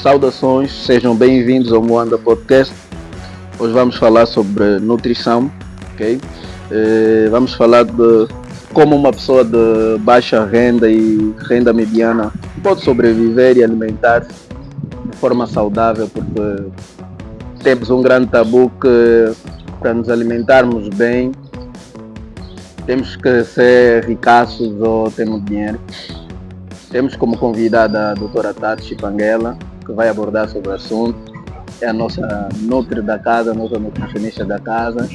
Saudações, sejam bem-vindos ao Moanda Podcast. Hoje vamos falar sobre nutrição, ok? Vamos falar de como uma pessoa de baixa renda e renda mediana pode sobreviver e alimentar-se de forma saudável, porque temos um grande tabu que para nos alimentarmos bem temos que ser ricaços ou temos dinheiro. Temos como convidada a doutora Tati Chipanguela, que vai abordar sobre o assunto. É a nossa nutri da casa, a nossa nutricionista da casa.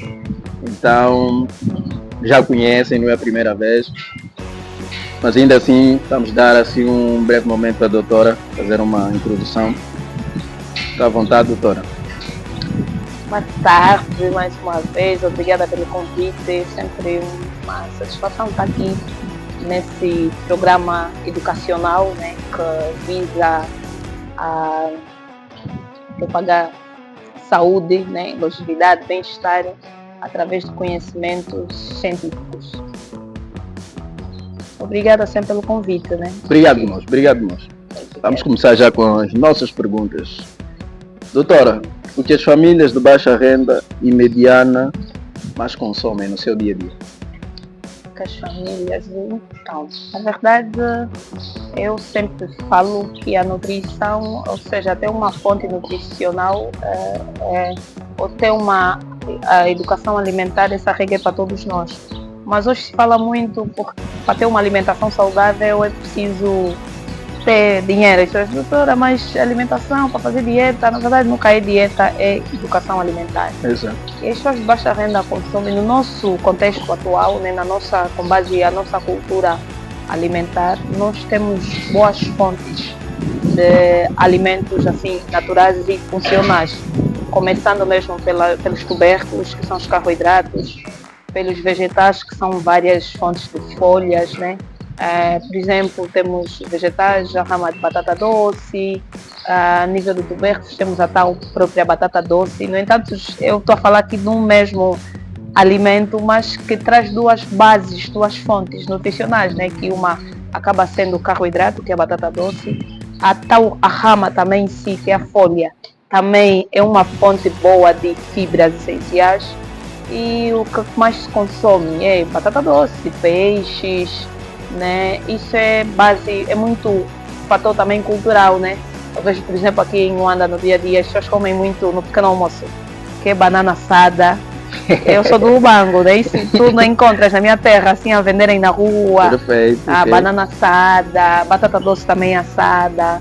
Então, já conhecem, não é a primeira vez. Mas ainda assim, vamos dar assim um breve momento para a doutora fazer uma introdução. Fica à vontade, doutora. Boa tarde, mais uma vez. Obrigada pelo convite. Sempre uma satisfação estar aqui nesse programa educacional, né, que visa a propagar saúde, né, longevidade, bem-estar através de conhecimentos científicos. Obrigada sempre pelo convite, né? Obrigado, nós. Vamos começar já com as nossas perguntas. Doutora, o que as famílias de baixa renda e mediana mais consomem no seu dia a dia? As famílias, então, na verdade, eu sempre falo que a nutrição, ou seja, ter uma fonte nutricional ou ter a educação alimentar, essa regra é para todos nós. Mas hoje se fala muito, porque para ter uma alimentação saudável é preciso ter dinheiro. Isso é, doutora, mas alimentação para fazer dieta, na verdade nunca é dieta, é educação alimentar. Exato. E as pessoas de baixa renda consomem, no nosso contexto atual, né, com base na nossa cultura alimentar, nós temos boas fontes de alimentos assim, naturais e funcionais. Começando mesmo pelos tubérculos, que são os carboidratos, pelos vegetais, que são várias fontes de folhas, né? Por exemplo, temos vegetais, a rama de batata doce, a nível de tubérculos temos a tal própria batata doce. No entanto, eu estou a falar aqui de um mesmo alimento, mas que traz duas bases, duas fontes nutricionais, né? Que uma acaba sendo o carboidrato, que é a batata doce, a rama também em si, que é a folha, também é uma fonte boa de fibras essenciais. E o que mais se consome é batata doce, peixes, né? Isso é base, é muito fator também cultural, né? Eu vejo, por exemplo, aqui em Luanda, no dia a dia, as pessoas comem muito no pequeno almoço, que é banana assada. Eu sou do Lubango, né? Isso tudo encontras na minha terra, assim, a venderem na rua. Perfeito. A banana assada, batata doce também assada,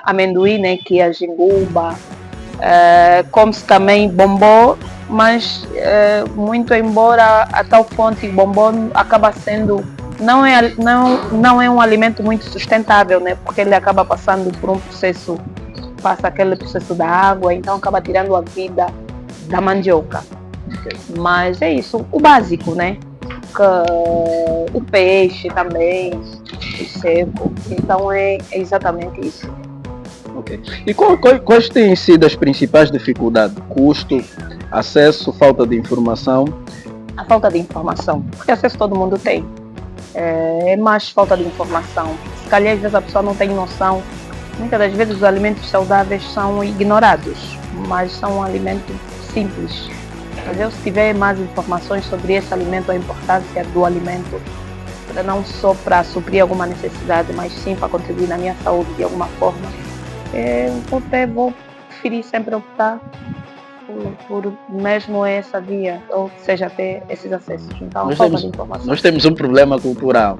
amendoim, né? Que é a jinguba. Come-se também bombom, mas muito embora a tal fonte bombom acaba sendo não é um alimento muito sustentável, né? Porque ele acaba passando por um processo, passa aquele processo da água, então acaba tirando a vida da mandioca. Mas é isso, o básico, né? O peixe também, o seco, então é exatamente isso. Ok. E quais têm sido as principais dificuldades? Custo, acesso, falta de informação? A falta de informação, porque acesso todo mundo tem. É mais falta de informação. Se calhar às vezes a pessoa não tem noção. Muitas das vezes os alimentos saudáveis são ignorados, mas são alimentos simples. Mas se tiver mais informações sobre esse alimento, a importância do alimento, não só para suprir alguma necessidade, mas sim para contribuir na minha saúde de alguma forma, vou preferir sempre optar por mesmo essa via, ou seja, ter esses acessos. Então, falta de informação. Nós temos um problema cultural.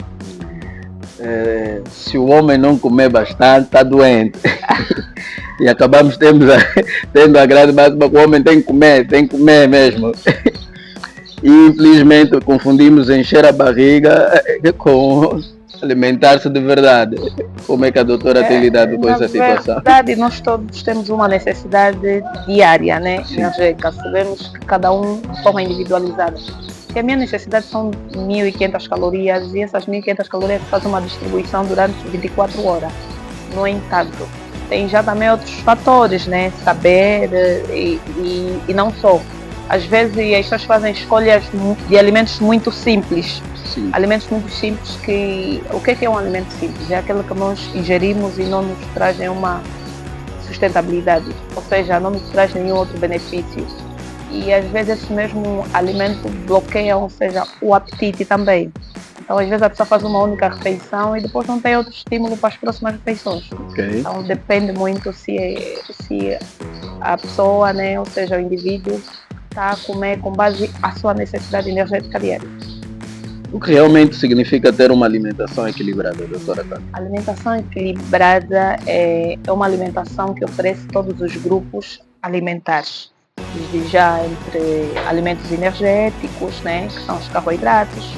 Se o homem não comer bastante, está doente. E acabamos tendo a grande máxima que o homem tem que comer mesmo. E infelizmente confundimos encher a barriga com alimentar-se de verdade. Como é que a doutora tem lidado com essa situação? Na verdade, nós todos temos uma necessidade diária, né? Sabemos que cada um de forma individualizada. E a minha necessidade são 1.500 calorias e essas 1.500 calorias fazem uma distribuição durante 24 horas. No entanto, tem já também outros fatores, né? Saber e não só. Às vezes as pessoas fazem escolhas de alimentos muito simples. Sim. Alimentos muito simples que... O que é um alimento simples? É aquele que nós ingerimos e não nos trazem uma sustentabilidade, ou seja, não nos traz nenhum outro benefício. E às vezes esse mesmo alimento bloqueia, ou seja, o apetite também. Então às vezes a pessoa faz uma única refeição e depois não tem outro estímulo para as próximas refeições. Okay. Então depende muito se a pessoa, né, ou seja, o indivíduo está a comer com base à sua necessidade energética diária. O que realmente significa ter uma alimentação equilibrada, doutora Tânia? A alimentação equilibrada é uma alimentação que oferece todos os grupos alimentares. Desde já entre alimentos energéticos, né, que são os carboidratos,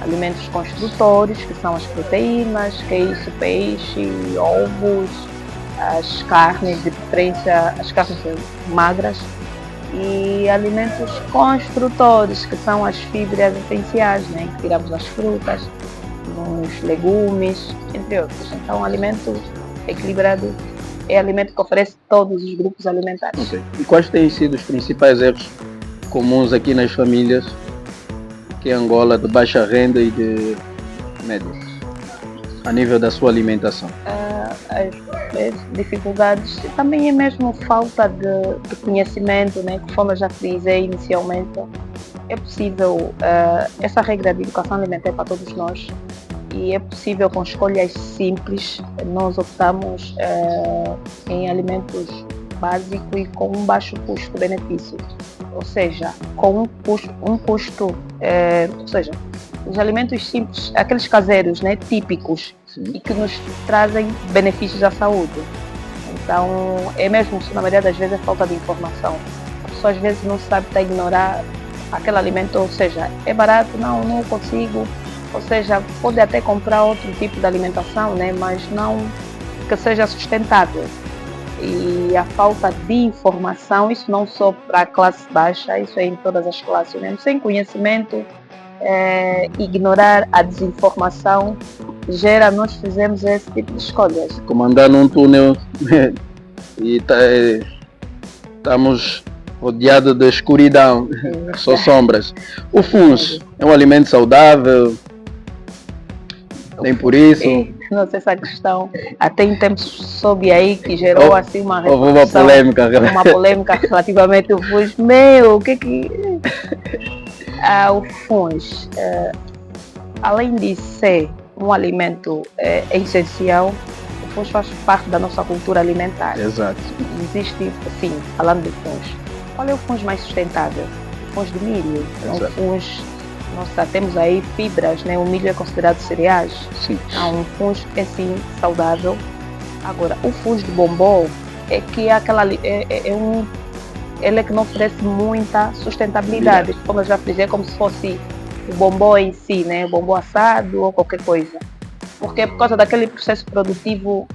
alimentos construtores, que são as proteínas, que é isso, peixe, ovos, as carnes, de preferência as carnes magras, e alimentos construtores, que são as fibras essenciais, né, que tiramos das frutas, nos legumes, entre outros. Então, alimento equilibrado é alimento que oferece todos os grupos alimentares. Okay. E quais têm sido os principais erros comuns aqui nas famílias que em Angola de baixa renda e de média, a nível da sua alimentação? As dificuldades também é mesmo falta de conhecimento, né? Conforme eu já frisei inicialmente, é possível, essa regra de educação alimentar é para todos nós e é possível com escolhas simples. Nós optamos em alimentos básicos e com um baixo custo-benefício, ou seja, com um custo, ou seja, os alimentos simples, aqueles caseiros, né, típicos. Sim. E que nos trazem benefícios à saúde. Então, é mesmo, na maioria das vezes, é falta de informação. A pessoa às vezes não sabe, está a ignorar aquele alimento, ou seja, é barato, não consigo, ou seja, pode até comprar outro tipo de alimentação, né, mas não que seja sustentável. E a falta de informação, isso não só para a classe baixa, isso é em todas as classes, mesmo sem conhecimento, ignorar a desinformação gera, nós fizemos esse tipo de escolhas. Como andar num túnel e estamos rodeados de escuridão, só sombras. O fungo é um alimento saudável? Nem por isso? Não sei essa questão. Até em tempos soube aí que gerou assim uma polêmica relativamente ao fungo. O que o fungo, além de ser um alimento essencial, o fungo faz parte da nossa cultura alimentar. Exato. Existe, sim, falando de fungo. Qual é o fungo mais sustentável? O fungo de milho. O fungo, temos aí fibras, né? O milho é considerado cereais. Sim. Então, o fungo é sim saudável. Agora, o fungo de bombom é que ele é que não oferece muita sustentabilidade. Como eu já fiz, é como se fosse o bombom em si, né? O bombom assado ou qualquer coisa. Porque por causa daquele processo produtivo,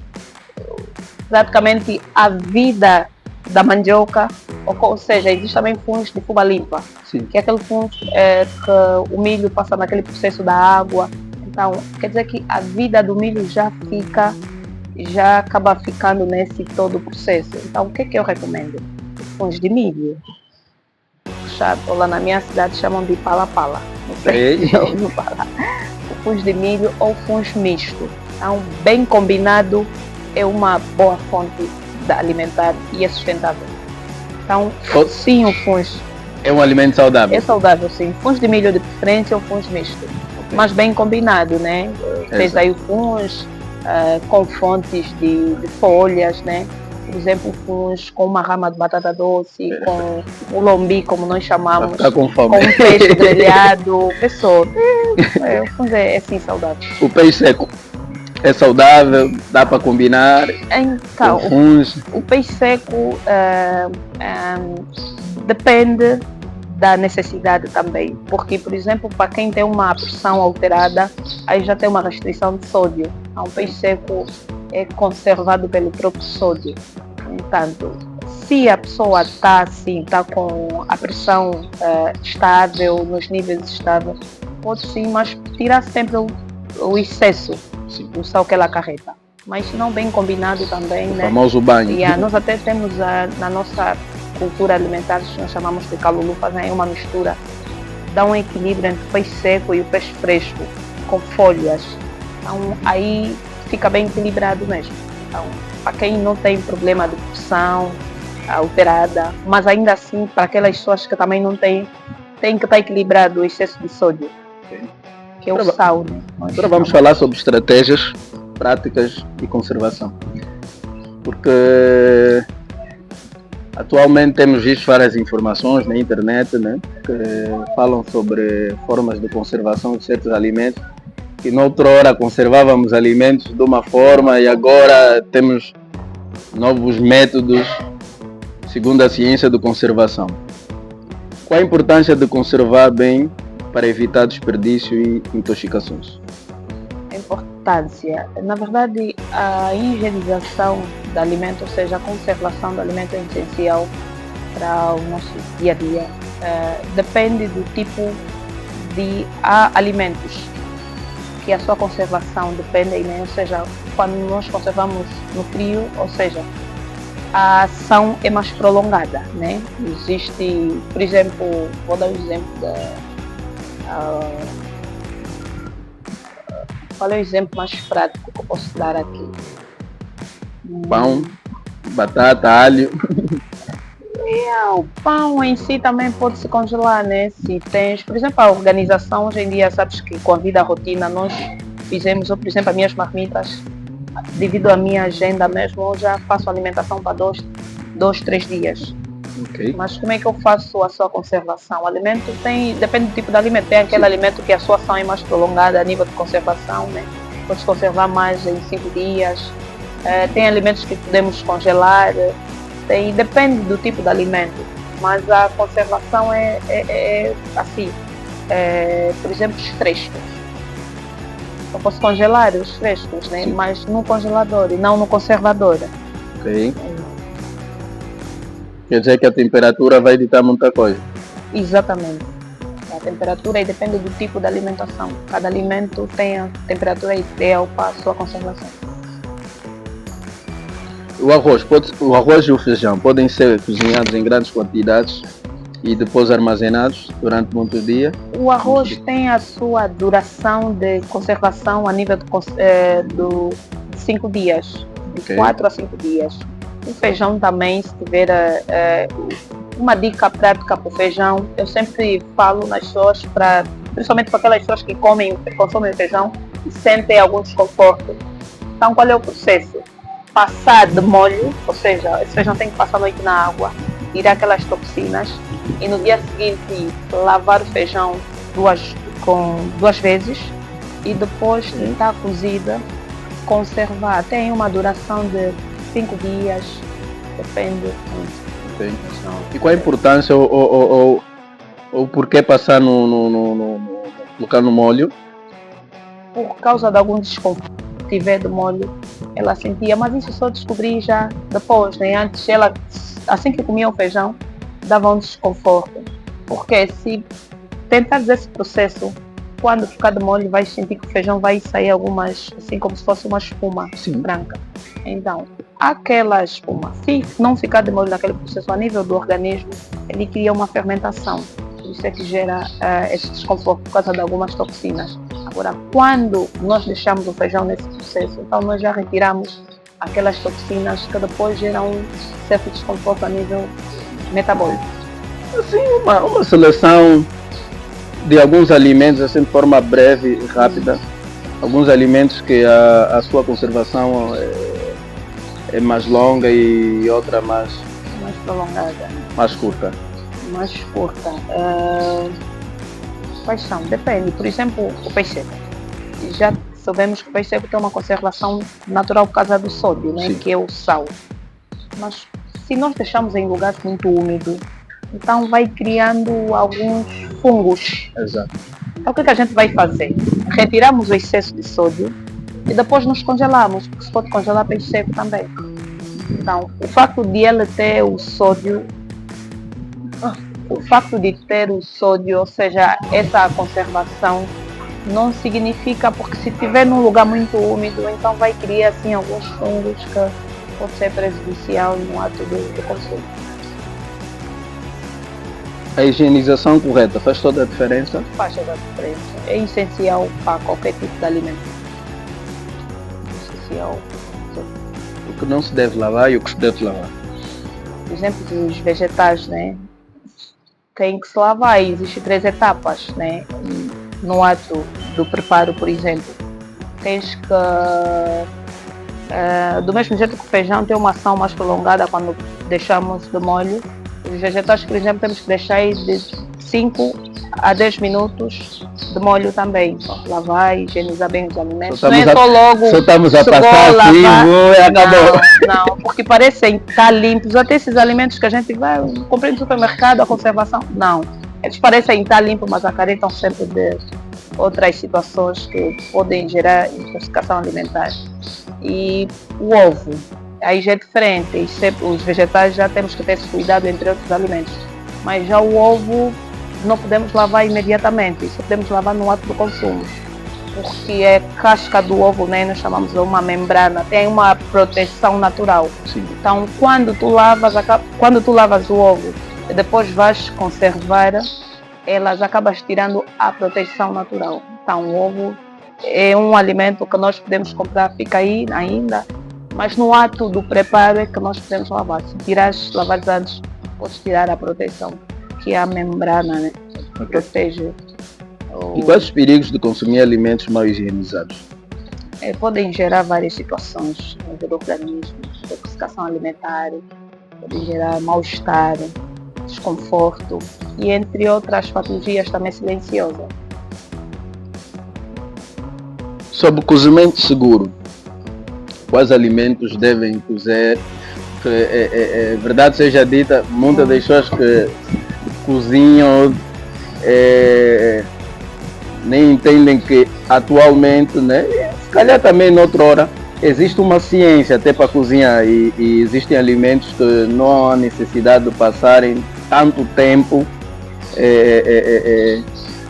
praticamente a vida da mandioca, ou seja, existe também fungos de fuba limpa, sim, que é aquele fungo que o milho passa naquele processo da água. Então, quer dizer que a vida do milho já acaba ficando nesse todo o processo. Então, o que é que eu recomendo? Fungos de milho. Lá na minha cidade chamam de pala-pala. Não sei se ouviu falar. O fungo de milho ou fungo misto. Então, bem combinado, é uma boa fonte alimentar e é sustentável. Então, sim, o fungo é um alimento saudável. É saudável, sim. Fungo de milho de preferência ou fungo misto. Okay. Mas bem combinado, né? Fez aí o fungo com fontes de folhas, né? Por exemplo, fungos com uma rama de batata doce, com o lombi, como nós chamamos, com um peixe grelhado. Pessoal, o fungo é sim saudável. O peixe seco é saudável, dá para combinar? Então, o peixe seco depende da necessidade também, porque, por exemplo, para quem tem uma pressão alterada, aí já tem uma restrição de sódio. Então, o peixe seco é conservado pelo próprio sódio. Entanto, se a pessoa está com a pressão estável, nos níveis estáveis, pode sim, mas tirar sempre o excesso do sal que ela acarreta. Mas não bem combinado também, o né? famoso banho. E nós até temos na nossa cultura alimentar, que nós chamamos de calulu, fazem uma mistura, dá um equilíbrio entre o peixe seco e o peixe fresco, com folhas. Então aí fica bem equilibrado mesmo. Então, para quem não tem problema de conservação alterada, mas ainda assim, para aquelas pessoas que também não têm, tem que estar equilibrado o excesso de sódio, que é o sal. Né? Agora vamos falar sobre estratégias práticas de conservação. Porque atualmente temos visto várias informações na internet, né, que falam sobre formas de conservação de certos alimentos, que noutra hora conservávamos alimentos de uma forma e agora temos novos métodos segundo a ciência de conservação. Qual a importância de conservar bem para evitar desperdício e intoxicações? A importância, na verdade, a higienização do alimento, ou seja, a conservação do alimento é essencial para o nosso dia a dia. Depende do tipo de alimentos que a sua conservação depende, né? Ou seja, quando nós conservamos no frio, ou seja, a ação é mais prolongada, né? Existe, por exemplo, vou dar um exemplo qual é o exemplo mais prático que eu posso dar aqui? Pão, batata, alho. O pão em si também pode se congelar, né? Se tens, por exemplo, a organização hoje em dia, sabes que com a vida à rotina nós fizemos, ou por exemplo, as minhas marmitas, devido à minha agenda mesmo, eu já faço alimentação para 2-3 dias. Okay. Mas como é que eu faço a sua conservação? O alimento depende do tipo de alimento. Tem aquele alimento que a sua ação é mais prolongada a nível de conservação, né? Podes conservar mais em 5 dias. Tem alimentos que podemos congelar. Depende do tipo de alimento. Mas a conservação é assim. Por exemplo, os frescos. Eu posso congelar os frescos, né? Mas no congelador e não no conservador. Ok. Quer dizer que a temperatura vai ditar muita coisa. Exatamente. A temperatura depende do tipo de alimentação. Cada alimento tem a temperatura ideal para a sua conservação. O arroz e o feijão podem ser cozinhados em grandes quantidades e depois armazenados durante muitos dias. O arroz tem a sua duração de conservação a nível de 5 dias, de 4 a 5 dias. O feijão também, se tiver uma dica prática para o feijão, eu sempre falo nas pessoas, principalmente para aquelas pessoas que consomem feijão e sentem algum desconforto. Então, qual é o processo? Passar de molho, ou seja, esse feijão tem que passar a noite na água, tirar aquelas toxinas e no dia seguinte lavar o feijão duas vezes e depois de estar cozida, conservar. Tem uma duração de 5 dias, depende. Okay. E qual a importância ou porquê passar colocar no molho? Por causa de algum desconforto que tiver do molho, ela sentia, mas isso só descobri já depois, né? Antes ela, assim que comia o feijão, dava um desconforto. Porque se tentares esse processo, quando ficar de molho, vai sentir que o feijão vai sair algumas, assim como se fosse uma espuma branca. Então, aquela espuma, se não ficar de molho naquele processo a nível do organismo, ele cria uma fermentação. Isso é que gera esse desconforto por causa de algumas toxinas. Agora, quando nós deixamos o feijão nesse processo, então nós já retiramos aquelas toxinas que depois geram um certo desconforto a nível metabólico. Assim, uma seleção de alguns alimentos, assim, de forma breve e rápida. Alguns alimentos que a sua conservação é mais longa e outra mais prolongada. Mais curta. Mais curta. Quais são? Depende. Por exemplo, o peixe seco. Já sabemos que o peixe seco tem uma conservação natural por causa do sódio, né? Que é o sal. Mas se nós deixamos em lugares muito úmidos, então vai criando alguns fungos. Exato. Então o que a gente vai fazer? Retiramos o excesso de sódio e depois nos congelamos, porque se pode congelar peixe seco também. Então, o facto de ele ter o sódio, ou seja, essa conservação, não significa, porque se estiver num lugar muito úmido, então vai criar assim alguns fungos que pode ser prejudicial no ato do consumo. A higienização correta faz toda a diferença? Faz toda a diferença. É essencial para qualquer tipo de alimento. Essencial. O que não se deve lavar e o que se deve lavar. exemplo, os vegetais, né? Tem que se lavar, existem 3 etapas, né? No ato do preparo, por exemplo. Tens que, do mesmo jeito que o feijão tem uma ação mais prolongada quando deixamos de molho, os vegetais, por exemplo, temos que deixar aí de 5 a 10 minutos de molho também. Lavar e higienizar bem os alimentos. Não é só logo. Só estamos a passar assim, e acabou. Não, porque parecem estar limpos. Até esses alimentos que a gente vai comprar no supermercado, a conservação, não. Eles parecem estar limpos, mas acarretam sempre de outras situações que podem gerar intoxicação alimentar. E o ovo, aí já é diferente. Os vegetais já temos que ter esse cuidado entre outros alimentos. Mas já o ovo não podemos lavar imediatamente, só podemos lavar no ato do consumo. Porque a casca do ovo, né, nós chamamos de uma membrana, tem uma proteção natural. Sim. Então, quando tu lavas o ovo e depois vais conservar, elas acabas tirando a proteção natural. Então, o ovo é um alimento que nós podemos comprar, fica aí ainda, mas no ato do preparo é que nós podemos lavar. Se lavares antes, podes tirar a proteção, que é a membrana, né, que protege. E quais os perigos de consumir alimentos mal higienizados? Podem gerar várias situações no organismo, intoxicação alimentar, podem gerar mal-estar, desconforto e entre outras patologias também silenciosas. Sobre o cozimento seguro, quais alimentos devem cozer? Verdade seja dita, muitas das pessoas que cozinham nem entendem que atualmente, né, se calhar também noutra hora, existe uma ciência até para cozinhar e existem alimentos que não há necessidade de passarem tanto tempo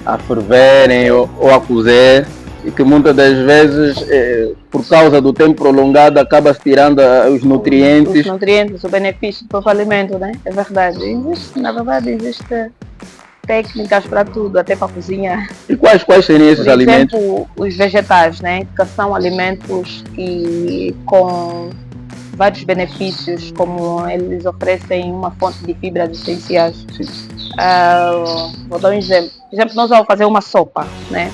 a ferverem ou a cozer, e que muitas das vezes, por causa do tempo prolongado, acaba-se tirando os nutrientes. Os nutrientes, o benefício do próprio alimento, né? É verdade. Na verdade, existe técnicas para tudo, até para cozinhar. E quais seriam esses alimentos? Por exemplo, os vegetais, né? Que são alimentos que com vários benefícios, como eles oferecem uma fonte de fibras essenciais. Vou dar um exemplo. Por exemplo, nós vamos fazer uma sopa, né?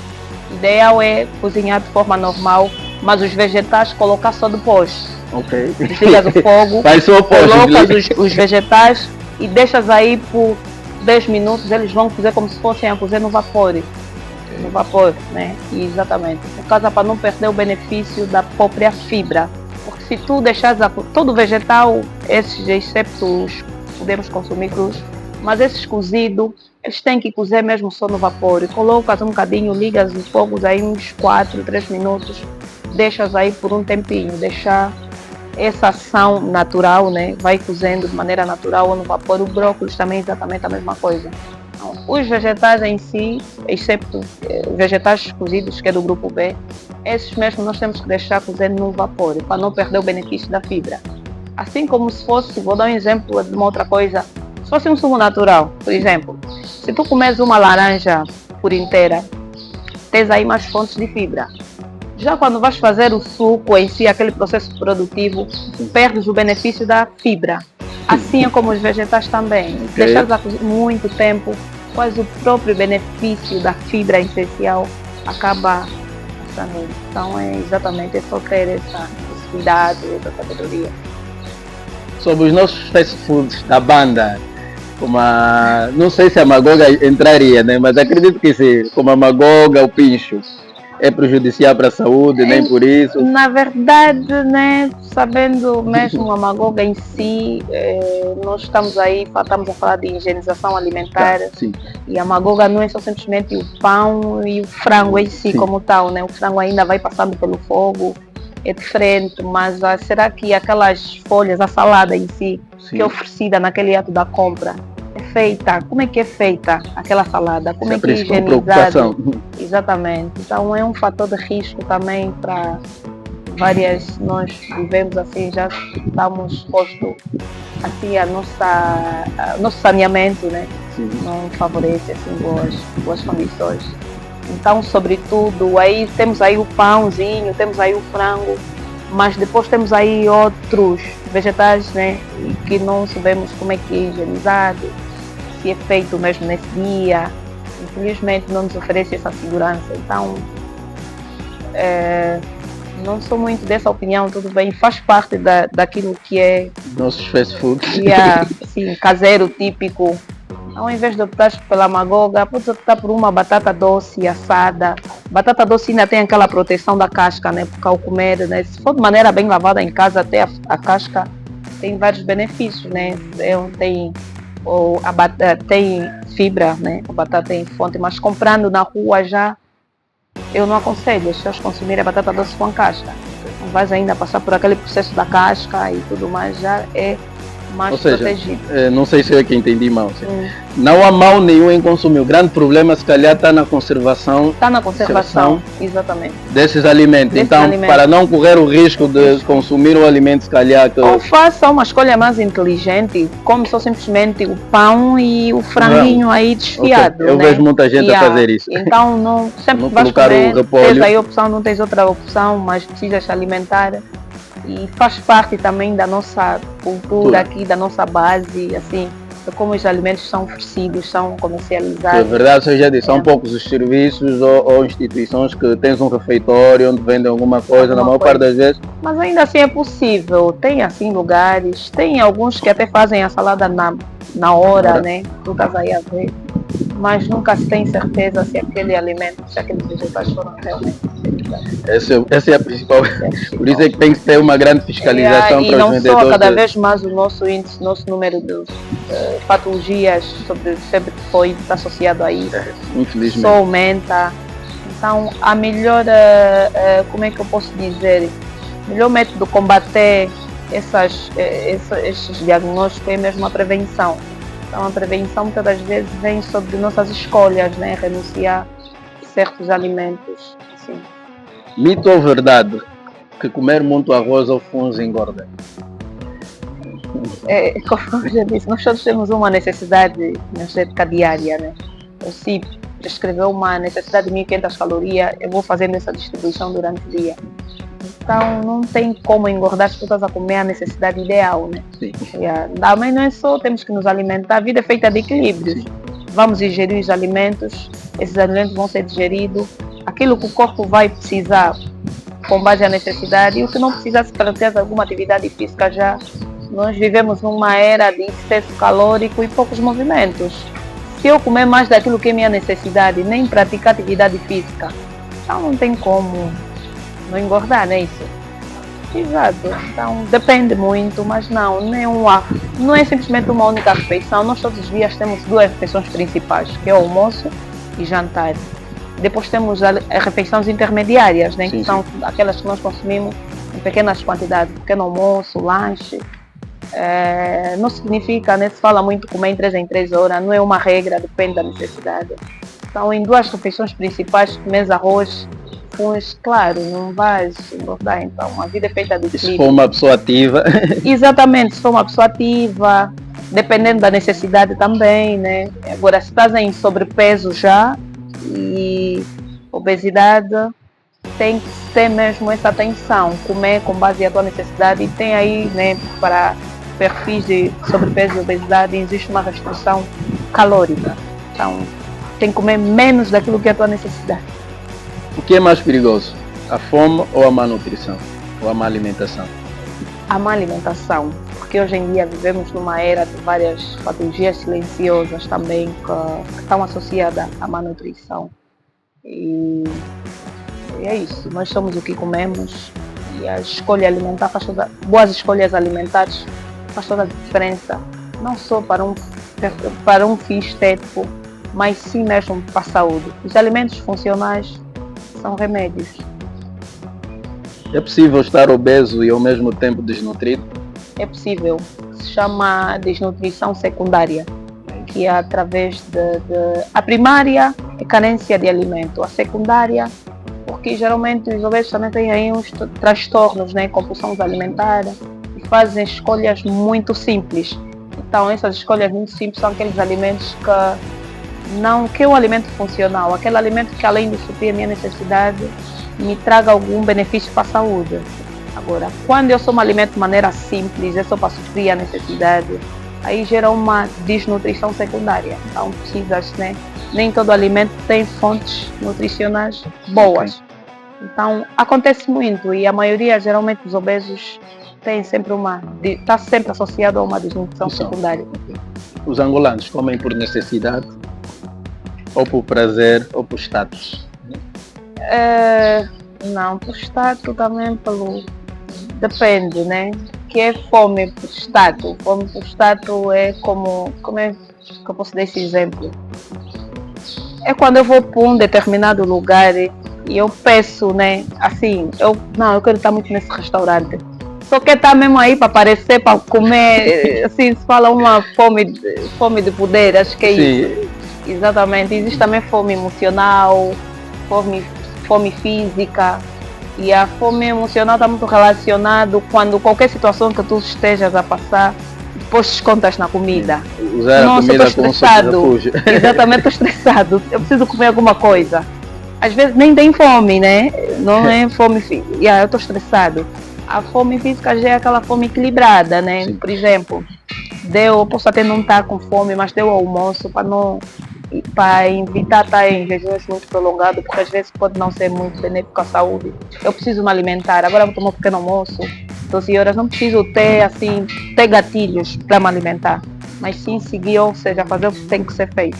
O ideal é cozinhar de forma normal, mas os vegetais colocar só depois. Ok. Desligas o fogo, colocas os vegetais e deixas aí por 10 minutos, eles vão cozer como se fossem a cozer no vapor. No vapor, né? Exatamente. Por causa para não perder o benefício da própria fibra. Porque se tu deixares todo vegetal, esses excepto os podemos consumir crus, mas esses cozidos, eles têm que cozer mesmo só no vapor. E colocas um bocadinho, ligas os fogos aí uns 4, 3 minutos, deixas aí por um tempinho, deixar essa ação natural, né? Vai cozendo de maneira natural ou no vapor. O brócolis também é exatamente a mesma coisa. Então, os vegetais em si, excepto vegetais cozidos, que é do grupo B, esses mesmos nós temos que deixar cozer no vapor, para não perder o benefício da fibra. Assim como se fosse, vou dar um exemplo de uma outra coisa, se fosse um sumo natural, por exemplo, se tu comes uma laranja por inteira, tens aí mais fontes de fibra. Já quando vais fazer o suco em si, aquele processo produtivo, perdes o benefício da fibra. Assim é como os vegetais também. Okay. Deixares a cozinhar muito tempo, quase o próprio benefício da fibra essencial acaba passando. Então é exatamente só ter esse cuidado, essa sabedoria. Sobre os nossos fast foods da banda, não sei se a magoga entraria, né? Mas acredito que sim, como a magoga, o pincho. É prejudicial para a saúde, nem por isso? Na verdade, né, sabendo mesmo a magoga em si, nós estamos a falar de higienização alimentar. Sim. E a magoga não é só simplesmente o pão e o frango em si, como tal, né? O frango ainda vai passando pelo fogo, é diferente, mas será que aquelas folhas, a salada em si, que é oferecida naquele ato da compra, é feita? Como é que é feita aquela salada? Como é que é higienizada? Exatamente. Então é um fator de risco também para várias. Nós vivemos assim, já estamos expostos assim nosso saneamento, né? Sim. Não favorece assim boas condições. Então, sobretudo, aí temos aí o pãozinho, temos aí o frango. Mas depois temos aí outros vegetais, né, que não sabemos como é que é higienizado, se é feito mesmo nesse dia. Infelizmente não nos oferece essa segurança. Então, não sou muito dessa opinião, tudo bem, faz parte daquilo que é Nossos fast food. sim, caseiro, típico. Ao invés de optar pela magoga, podes optar por uma batata doce assada. Batata doce ainda tem aquela proteção da casca, né? Porque ao comer, né? Se for de maneira bem lavada em casa, até a casca tem vários benefícios, né? Tem fibra, né? A batata tem fonte, mas comprando na rua já, eu não aconselho as pessoas consumirem a batata doce com casca. Não vais ainda passar por aquele processo da casca e tudo mais, já é mais protegido. Não sei se é que entendi mal. Não há mal nenhum em consumir. O grande problema, se calhar, está na conservação. Está na conservação, exatamente. Desses alimentos. Para não correr o risco de consumir um alimento, se calhar. Ou faça uma escolha mais inteligente, come só simplesmente o pão e o franguinho aí desfiado. Eu vejo muita gente a fazer isso. Então, não, sempre não vais comer, tens aí opção, não tens outra opção, mas precisas se alimentar. E faz parte também da nossa cultura aqui, da nossa base, assim, de como os alimentos são oferecidos, são comercializados. É verdade, você já disse, são poucos os serviços ou instituições que tens um refeitório onde vendem alguma coisa, na maior parte das vezes. Mas ainda assim é possível, tem assim lugares, tem alguns que até fazem a salada na hora, né? Tu estás aí a ver. Mas nunca se tem certeza se aquele alimento, se aqueles vegetais foram realmente utilizados. Essa é a principal. Por isso é que tem que ter uma grande fiscalização para os vendedores. E não só, cada vez mais o nosso índice, nosso número de patologias sobre febre tifoide está associado a isso. Infelizmente. Só aumenta. Então, a melhor, como é que eu posso dizer, o melhor método de combater esses diagnósticos é mesmo a prevenção. Então, a prevenção muitas das vezes vem sobre nossas escolhas, né? Renunciar a certos alimentos. Sim. Mito ou verdade que comer muito arroz ou fungo engorda? Como eu já disse, nós todos temos uma necessidade energética diária, né? Se prescreveu uma necessidade de 1.500 calorias, eu vou fazendo essa distribuição durante o dia. Então não tem como engordar se tu estás a comer a necessidade ideal, né? Sim. Mas não é só, temos que nos alimentar, a vida é feita de equilíbrios. Vamos ingerir os alimentos, esses alimentos vão ser digeridos, aquilo que o corpo vai precisar com base à necessidade, e o que não precisa, se praticar alguma atividade física já. Nós vivemos numa era de excesso calórico e poucos movimentos. Se eu comer mais daquilo que é minha necessidade, nem praticar atividade física, então não tem como não engordar, não é isso? Exato. Então depende muito, mas não é simplesmente uma única refeição. Nós todos os dias temos duas refeições principais, que é o almoço e jantar. Depois temos as refeições intermediárias, né? Que são aquelas que nós consumimos em pequenas quantidades, pequeno almoço, lanche. Não significa, né? Se fala muito comer em 3 em 3 horas, não é uma regra, depende da necessidade. Então, em duas refeições principais, comes arroz, fungo, claro, não vais engordar. Então, a vida é feita de equilíbrio. Se for uma pessoa ativa. Exatamente, se for uma pessoa ativa, dependendo da necessidade também, né? Agora, se estás em sobrepeso já e obesidade, tem que ter mesmo essa atenção, comer com base na tua necessidade, e tem aí, né, para perfis de sobrepeso e obesidade, existe uma restrição calórica. Então, tem que comer menos daquilo que é a tua necessidade. O que é mais perigoso? A fome ou a má nutrição? Ou a má alimentação? A má alimentação, porque hoje em dia vivemos numa era de várias patologias silenciosas também que estão associadas à má nutrição. E é isso, nós somos o que comemos, e a escolha alimentar boas escolhas alimentares faz toda a diferença, não só para um fim estético, mas sim mesmo para a saúde. Os alimentos funcionais são remédios. É possível estar obeso e ao mesmo tempo desnutrido? É possível. Se chama desnutrição secundária, que é através a primária é carência de alimento, a secundária, porque geralmente os obesos também têm aí uns transtornos, né, compulsões alimentares, e fazem escolhas muito simples. Então essas escolhas muito simples são aqueles alimentos que é um alimento funcional, aquele alimento que além de suprir a minha necessidade, me traga algum benefício para a saúde. Agora, quando eu só me alimento de maneira simples, é só para suprir a necessidade, aí gera uma desnutrição secundária. Então precisas, né? Nem todo alimento tem fontes nutricionais boas. Ok. Então acontece muito e a maioria, geralmente, dos obesos tem sempre está sempre associado a uma desnutrição Isso. secundária. Os angolanos comem por necessidade, ou por prazer, ou por status? Não, por status também depende, né? Que é fome por status. Fome por status é como é que eu posso dar esse exemplo? É quando eu vou para um determinado lugar e eu peço, né? Assim, eu quero estar muito nesse restaurante. Só que está mesmo aí para aparecer, para comer, assim, se fala uma fome de poder, acho que é isso. Exatamente. Existe também fome emocional, fome física. E a fome emocional está muito relacionado quando qualquer situação que tu estejas a passar, depois descontas na comida. Usar a comida como subterfúgio. Exatamente, estou estressado. Eu preciso comer alguma coisa. Às vezes nem tem fome, né? Não é fome física. Eu estou estressado. A fome física já é aquela fome equilibrada, né? Sim. Por exemplo, eu posso até não estar com fome, mas deu almoço para evitar estar em jejuns muito prolongados, porque às vezes pode não ser muito benéfico à saúde. Eu preciso me alimentar. Agora vou tomar um pequeno almoço, 12 horas, não preciso ter gatilhos para me alimentar, mas sim seguir, ou seja, fazer o que tem que ser feito.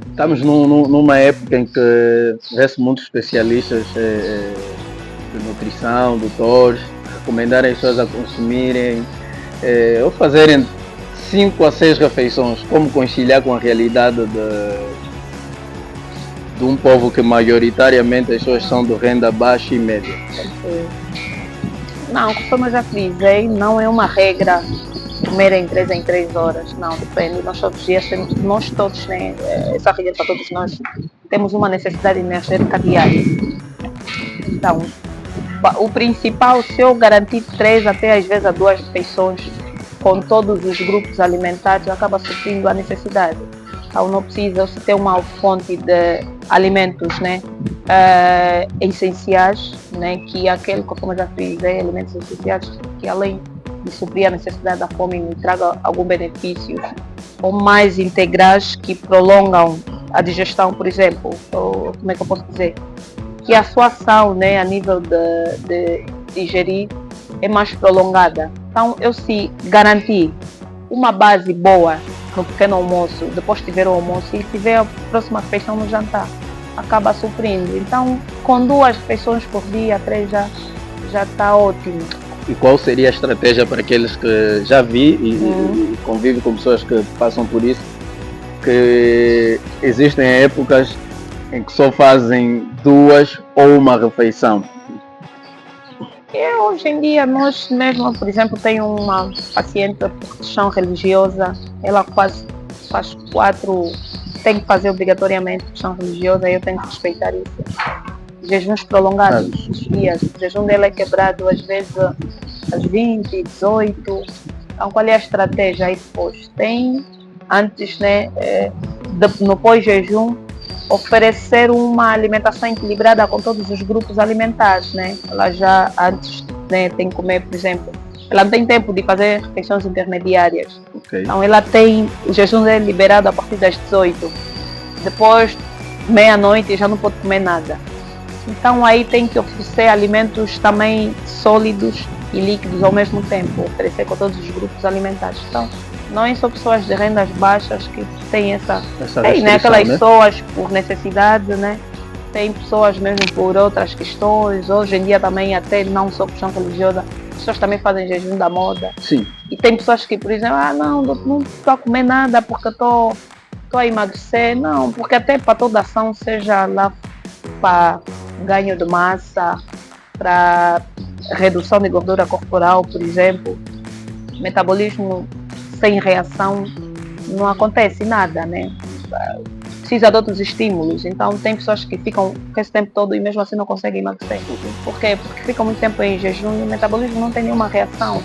Estamos numa época em que vê-se muitos especialistas de nutrição, doutores, recomendarem as pessoas a consumirem ou fazerem 5 a 6 refeições. Como conciliar com a realidade de um povo que maioritariamente as pessoas são de renda baixa e média? Não, como eu já frisei, não é uma regra comer em 3 horas, não, depende. Nós todos os dias temos, né, essa regra para todos nós, temos uma necessidade energética diária. Então, o principal, se eu garantir 3 até às vezes a 2 refeições com todos os grupos alimentares, acaba suprindo a necessidade. Então não precisa se ter uma fonte de alimentos, né, essenciais, né, que aquele, como eu já fiz, alimentos essenciais que além de suprir a necessidade da fome me traga algum benefício, ou mais integrais que prolongam a digestão, por exemplo, ou como é que eu posso dizer? Que a sua ação, né, a nível de digerir é mais prolongada. Então, eu se garantir uma base boa no pequeno almoço, depois tiver o almoço e tiver a próxima refeição no jantar, acaba suprindo. Então, com 2 refeições por dia, 3 já está ótimo. E qual seria a estratégia para aqueles que já vi e convivo com pessoas que passam por isso, que existem épocas em que só fazem 2 ou uma refeição? Hoje em dia, nós mesmo, por exemplo, tenho uma paciente por questão religiosa, ela quase faz 4, tem que fazer obrigatoriamente questão religiosa, e eu tenho que respeitar isso. Jejuns prolongados, os dias, o jejum dela é quebrado às vezes às 20, 18. Então, qual é a estratégia aí depois? Tem, antes, né, no pós-jejum, oferecer uma alimentação equilibrada com todos os grupos alimentares, né? Ela já antes, né, tem que comer, por exemplo, ela não tem tempo de fazer refeições intermediárias. Okay. Então ela tem, o jejum é liberado a partir das 18. Depois, meia-noite, já não pode comer nada. Então aí tem que oferecer alimentos também sólidos e líquidos ao mesmo tempo, oferecer com todos os grupos alimentares. Então, não é só pessoas de rendas baixas que têm essa tem, né, aquelas pessoas por necessidade, né? Tem pessoas mesmo por outras questões. Hoje em dia também, até não só questão religiosa, pessoas também fazem jejum da moda. Sim. E tem pessoas que, por exemplo, não estou a comer nada porque estou a emagrecer. Não, porque até para toda ação, seja lá para ganho de massa, para redução de gordura corporal, por exemplo, metabolismo sem reação, não acontece nada, né? Precisa de outros estímulos. Então tem pessoas que ficam esse tempo todo e mesmo assim não conseguem emagrecer. Por quê? Porque ficam muito tempo em jejum e o metabolismo não tem nenhuma reação.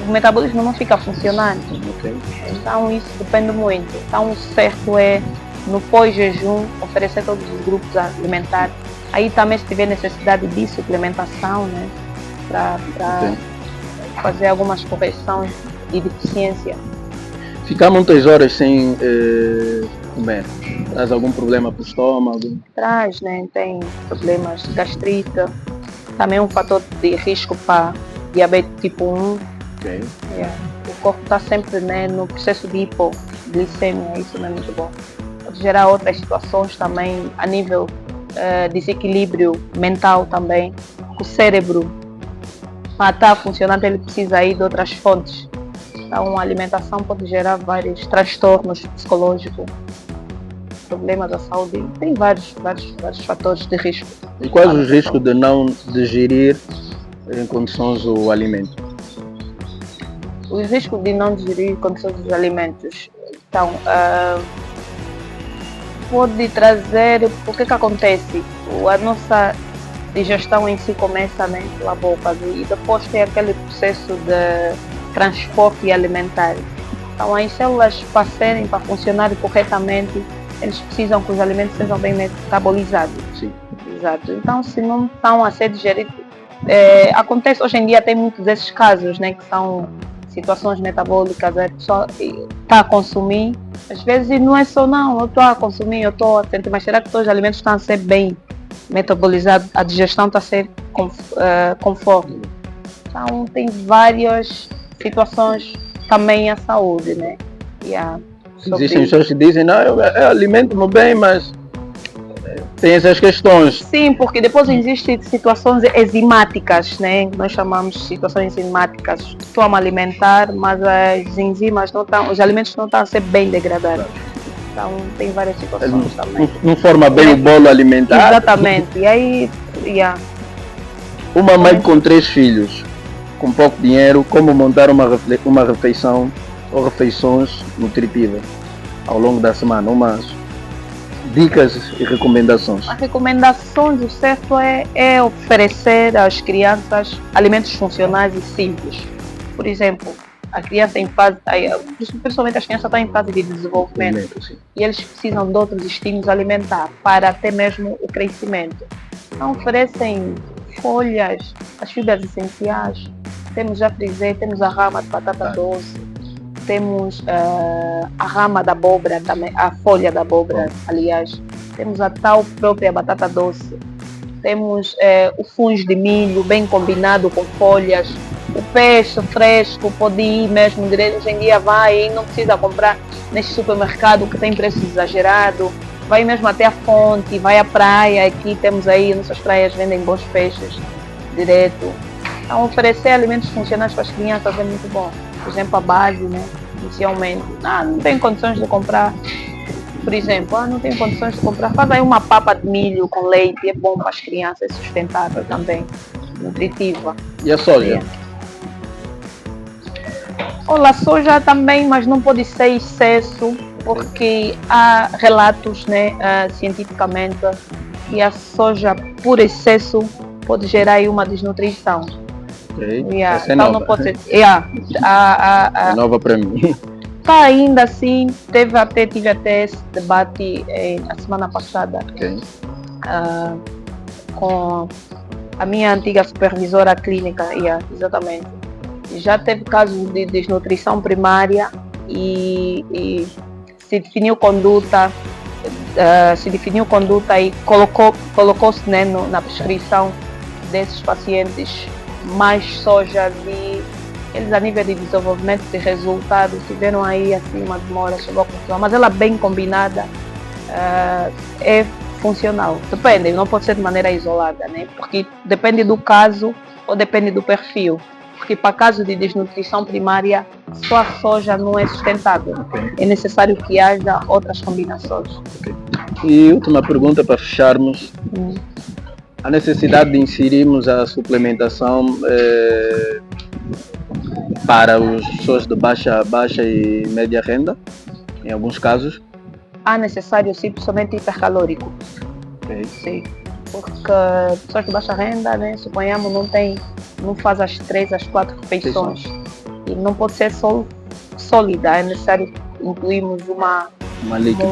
O metabolismo não fica funcionando. Então isso depende muito. Então o certo é, no pós-jejum, oferecer todos os grupos alimentares Aí também se tiver necessidade de suplementação, né? Para fazer algumas correções de deficiência. Ficar muitas horas sem comer, traz algum problema para o estômago? Traz, né? Tem problemas de gastrite, também um fator de risco para diabetes tipo 1. Okay. O corpo está sempre, né, no processo de hipoglicemia, isso não é muito bom. Pode gerar outras situações também a nível desequilíbrio mental também. O cérebro, para estar funcionando, ele precisa aí de outras fontes. Então a alimentação pode gerar vários transtornos psicológicos, problemas da saúde, tem vários fatores de risco. E quais os riscos de não digerir em condições o alimento? Os riscos de não digerir condições dos alimentos, então, pode trazer, o que acontece? A nossa digestão em si começa, né, pela boca e depois tem aquele processo de transporte alimentar. Então as células para funcionar corretamente, eles precisam que os alimentos sejam bem metabolizados. Sim. Exato. Então se não estão a ser digeridos, acontece hoje em dia tem muitos desses casos, né, que são situações metabólicas, a pessoa está a consumir, às vezes não é só não, eu estou a consumir, eu estou a sentir, mas será que todos os alimentos estão a ser bem metabolizados, a digestão está a ser conforme? Então tem várias situações também à saúde, né? Existem pessoas que dizem, não, eu alimento-me bem, mas tem essas questões. Sim, porque depois existem situações enzimáticas, né? Nós chamamos de situações enzimáticas. Estou a me alimentar, mas as enzimas não estão, os alimentos não estão a ser bem degradados. Então tem várias situações também. Não forma bem o bolo alimentar. Exatamente. E aí, Uma mãe com 3 filhos, com pouco dinheiro, como montar uma refeição ou refeições nutritivas ao longo da semana? Umas dicas e recomendações. As recomendações, o certo é oferecer às crianças alimentos funcionais e simples. Por exemplo, a criança em fase, principalmente as crianças estão em fase de desenvolvimento, e eles precisam de outros estímulos alimentares para até mesmo o crescimento. Então oferecem folhas, as fibras essenciais, temos já frisei, temos a rama de batata doce, temos a rama da abóbora, também, a folha da abóbora, aliás, temos a tal própria batata doce, temos o fungo de milho bem combinado com folhas, o peixe fresco pode ir mesmo direto, hoje em dia vai e não precisa comprar neste supermercado que tem preço exagerado, vai mesmo até a fonte, vai à praia, aqui temos aí, nossas praias vendem bons peixes direto. Então oferecer alimentos funcionais para as crianças é muito bom. Por exemplo, a base, né? Inicialmente, não tem condições de comprar, por exemplo, não tem condições de comprar, faz aí uma papa de milho com leite, é bom para as crianças, é sustentável também, nutritiva. E a soja? Olha, a soja também, mas não pode ser excesso, porque há relatos, né, cientificamente, que a soja por excesso pode gerar aí uma desnutrição. Essa é então nova. não pode ser. É nova para mim. Tá, ainda assim, tive até esse debate a semana passada com a minha antiga supervisora clínica, exatamente. Já teve casos de desnutrição primária e se definiu conduta e colocou-se, né, na prescrição desses pacientes mais soja, e eles a nível de desenvolvimento de resultados tiveram aí assim uma demora, chegou a conclusão, mas ela bem combinada é funcional. Depende, não pode ser de maneira isolada, né? Porque depende do caso ou depende do perfil. Porque para caso de desnutrição primária, só a soja não é sustentável. É necessário que haja outras combinações. E última pergunta para fecharmos. A necessidade de inserirmos a suplementação para as pessoas de baixa e média renda, em alguns casos? Há necessário sim, principalmente hipercalórico. Sim, porque pessoas de baixa renda, né, suponhamos, não faz as 3, as 4 refeições. E não pode ser só sólida, é necessário incluirmos uma Uma líquida.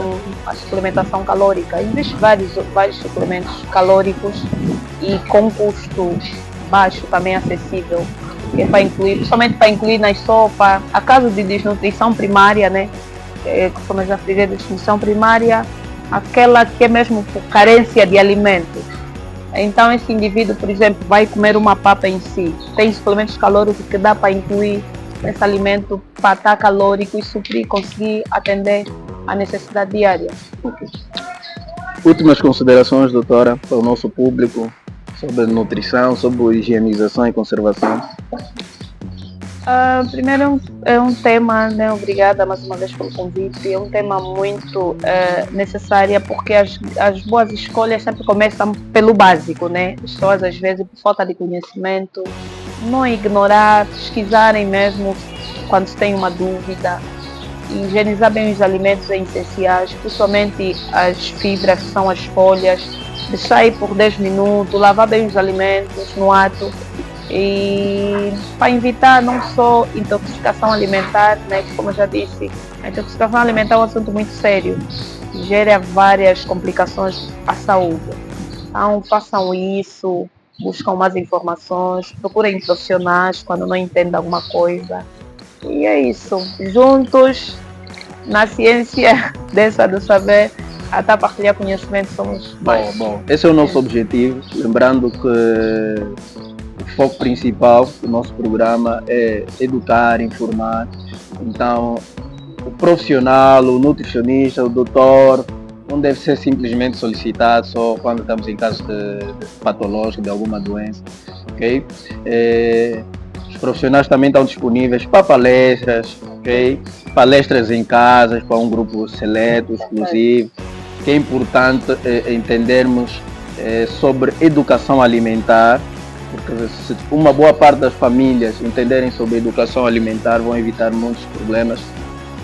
A suplementação calórica. Existe vários suplementos calóricos e com custo baixo, também acessível, que é para incluir, principalmente para incluir nas sopas. A caso de desnutrição primária, né? Como eu já fiz, desnutrição primária, aquela que é mesmo por carência de alimentos. Então esse indivíduo, por exemplo, vai comer uma papa em si. Tem suplementos calóricos que dá para incluir esse alimento para estar calórico e suprir, conseguir atender a necessidade diária. Últimas considerações, doutora, para o nosso público sobre nutrição, sobre higienização e conservação. Primeiro é um tema, né, obrigada mais uma vez pelo convite, é um tema muito necessário porque as boas escolhas sempre começam pelo básico, né? As pessoas às vezes por falta de conhecimento, não ignorar, pesquisarem mesmo quando se tem uma dúvida. Higienizar bem os alimentos é essencial, principalmente as fibras que são as folhas, deixar aí por 10 minutos, lavar bem os alimentos no ato. E para evitar não só intoxicação alimentar, né, que como eu já disse, a intoxicação alimentar é um assunto muito sério, gera várias complicações à saúde. Então façam isso, buscam mais informações, procurem profissionais quando não entendem alguma coisa. E é isso, juntos na ciência dessa do saber, até partilhar conhecimento somos mais. Bom, esse é o nosso objetivo, lembrando que o foco principal do nosso programa é educar, informar. Então, o profissional, o nutricionista, o doutor, não deve ser simplesmente solicitado só quando estamos em casos de patológico, de alguma doença. Okay? Os profissionais também estão disponíveis para palestras, okay? Palestras em casas, para um grupo seleto, exclusivo. Que é importante entendermos sobre educação alimentar, porque se uma boa parte das famílias entenderem sobre educação alimentar, vão evitar muitos problemas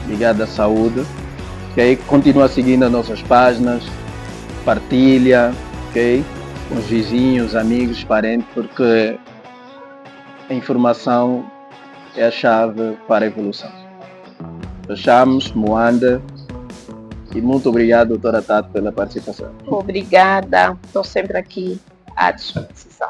ligados à saúde. Okay? Continua seguindo as nossas páginas, partilha, okay? Com os vizinhos, amigos, parentes, porque a informação é a chave para a evolução. Fechamos, Moanda, e muito obrigado, doutora Tato, pela participação. Obrigada, estou sempre aqui à disposição.